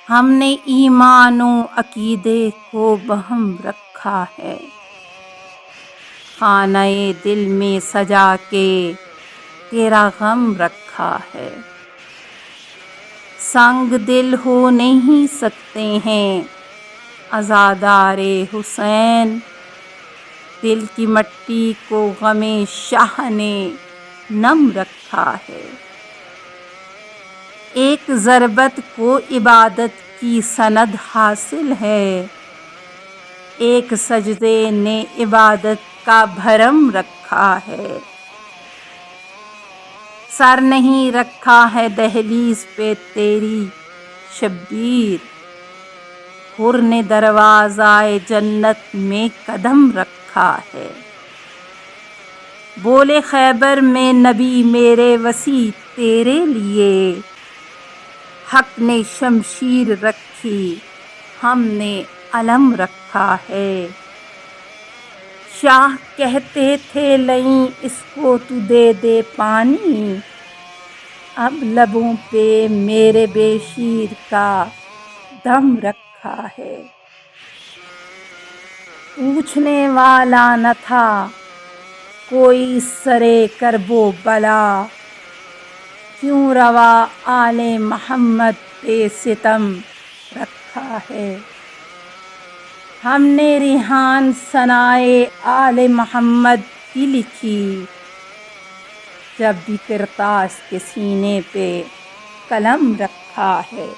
ہم نے ایمان و عقیدے کو بہم رکھا ہے، خانہ دل میں سجا کے تیرا غم رکھا ہے۔ سنگ دل ہو نہیں سکتے ہیں عزادار حسین، دل کی مٹی کو غم شاہ نے نم رکھا ہے۔ ایک ضربت کو عبادت کی سند حاصل ہے، ایک سجدے نے عبادت کا بھرم رکھا ہے۔ سر نہیں رکھا ہے دہلیز پہ تیری شبیر، حر نے دروازۂ جنت میں قدم رکھا ہے۔ بولے خیبر میں نبی میرے وسیع تیرے لیے، حق نے شمشیر رکھی ہم نے علم رکھا ہے۔ شاہ کہتے تھے لئیں اس کو تو دے دے پانی، اب لبوں پہ میرے بے شیر کا دم رکھا ہے۔ پوچھنے والا نہ تھا کوئی سرِ کرب و بلا، کیوں روا آلِ محمد پہ ستم رکھا ہے۔ ہم نے ریحان ثنائے آلِ محمد کی لکھی، جب بھی کرتاس کے سینے پہ قلم رکھا ہے۔